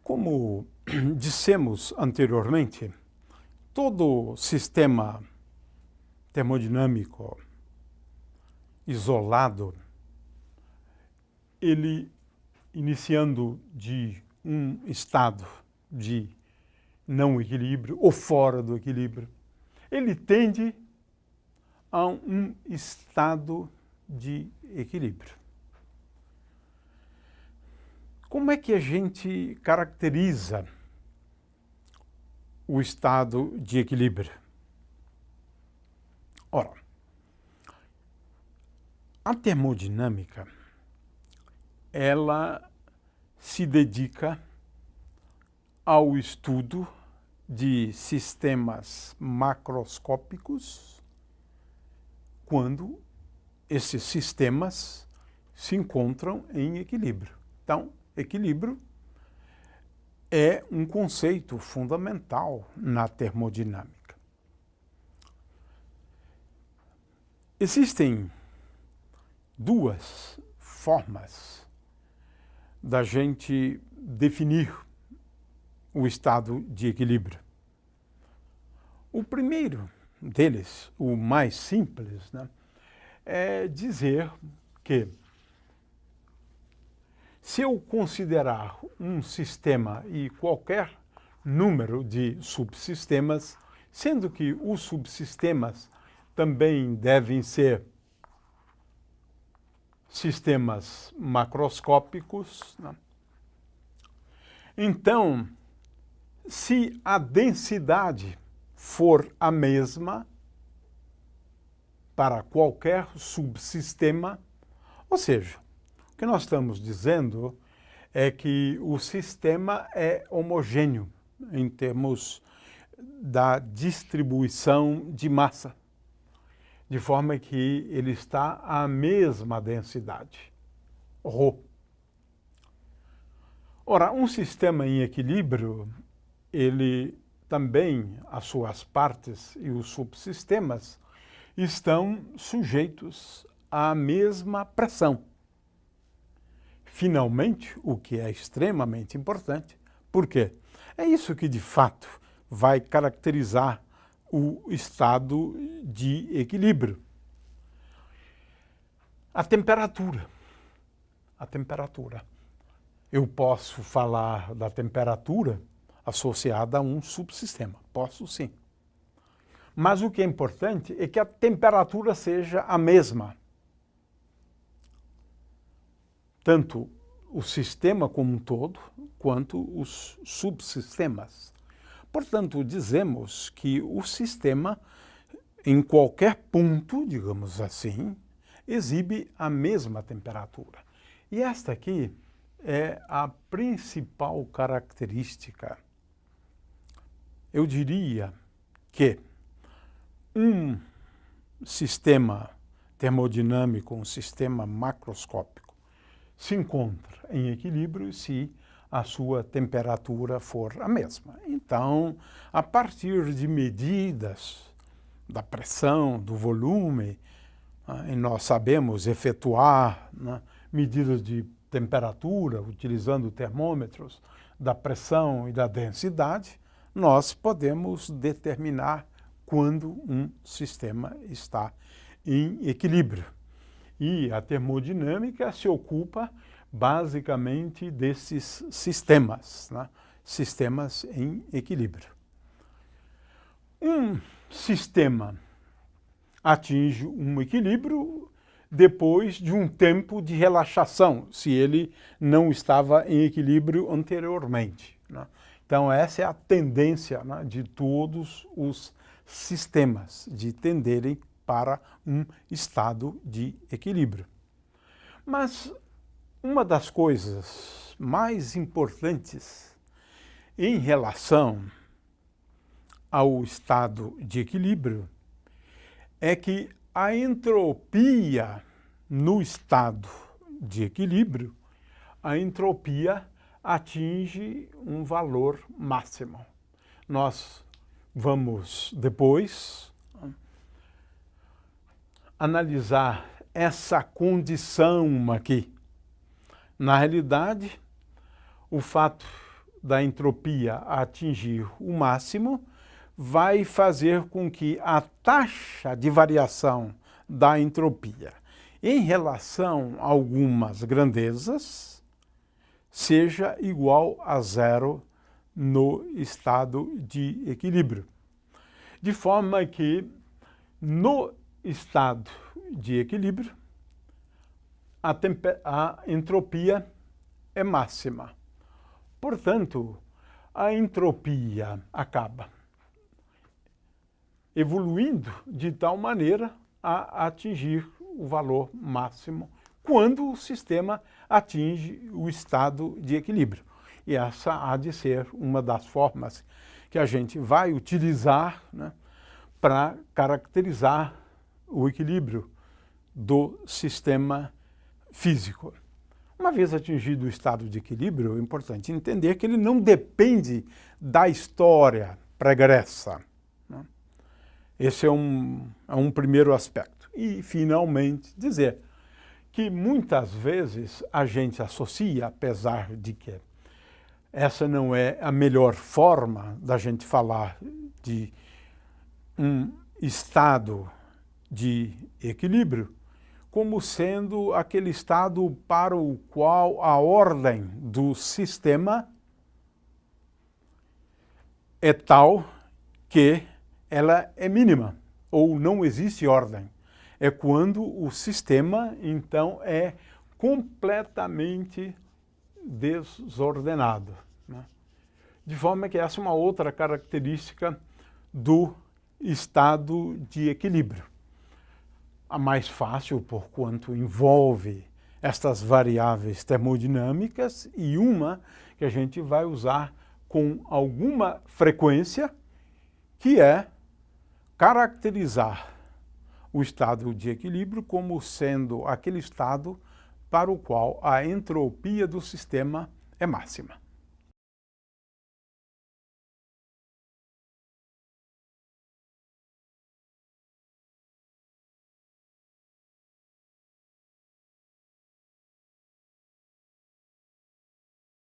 Como dissemos anteriormente, todo sistema termodinâmico isolado, ele iniciando de um estado de não equilíbrio ou fora do equilíbrio, ele tende a um estado de equilíbrio. Como é que a gente caracteriza o estado de equilíbrio? Ora, a termodinâmica, ela se dedica ao estudo de sistemas macroscópicos quando esses sistemas se encontram em equilíbrio. Então, equilíbrio é um conceito fundamental na termodinâmica. Existem duas formas da gente definir o estado de equilíbrio. O primeiro deles, o mais simples, é dizer que se eu considerar um sistema e qualquer número de subsistemas, sendo que os subsistemas também devem ser sistemas macroscópicos, então, se a densidade for a mesma para qualquer subsistema, ou seja, o que nós estamos dizendo é que o sistema é homogêneo em termos da distribuição de massa, de forma que ele está à mesma densidade, ρ. Ora, um sistema em equilíbrio, ele também, as suas partes e os subsistemas, estão sujeitos à mesma pressão. Finalmente, o que é extremamente importante, por quê? É isso que, de fato, vai caracterizar o estado de equilíbrio. A temperatura. A temperatura. Eu posso falar da temperatura associada a um subsistema. Posso sim. Mas o que é importante é que a temperatura seja a mesma. Tanto o sistema como um todo, quanto os subsistemas. Portanto, dizemos que o sistema, em qualquer ponto, digamos assim, exibe a mesma temperatura. E esta aqui é a principal característica. Eu diria que um sistema termodinâmico, um sistema macroscópico, se encontra em equilíbrio se a sua temperatura for a mesma. Então, a partir de medidas da pressão, do volume, e nós sabemos efetuar medidas de temperatura, utilizando termômetros, da pressão e da densidade, nós podemos determinar quando um sistema está em equilíbrio. E a termodinâmica se ocupa basicamente desses sistemas, sistemas em equilíbrio. Um sistema atinge um equilíbrio depois de um tempo de relaxação, se ele não estava em equilíbrio anteriormente. Então, essa é a tendência de todos os sistemas, de tenderem para um estado de equilíbrio. Mas uma das coisas mais importantes em relação ao estado de equilíbrio é que a entropia no estado de equilíbrio, a entropia atinge um valor máximo. Nós vamos depois analisar essa condição aqui. Na realidade, o fato da entropia atingir o máximo, vai fazer com que a taxa de variação da entropia em relação a algumas grandezas seja igual a zero no estado de equilíbrio. De forma que, no estado de equilíbrio, a entropia é máxima. Portanto, a entropia acaba evoluindo de tal maneira a atingir o valor máximo quando o sistema atinge o estado de equilíbrio. E essa há de ser uma das formas que a gente vai utilizar, né, para caracterizar o equilíbrio do sistema físico. Uma vez atingido o estado de equilíbrio, é importante entender que ele não depende da história pregressa, né? Esse é um primeiro aspecto. E, finalmente, dizer que muitas vezes a gente associa, apesar de que essa não é a melhor forma da gente falar de um estado de equilíbrio, como sendo aquele estado para o qual a ordem do sistema é tal que ela é mínima, ou não existe ordem. É quando o sistema, então, é completamente desordenado, né? De forma que essa é uma outra característica do estado de equilíbrio. A mais fácil, porquanto envolve estas variáveis termodinâmicas, e uma que a gente vai usar com alguma frequência, que é caracterizar o estado de equilíbrio como sendo aquele estado para o qual a entropia do sistema é máxima.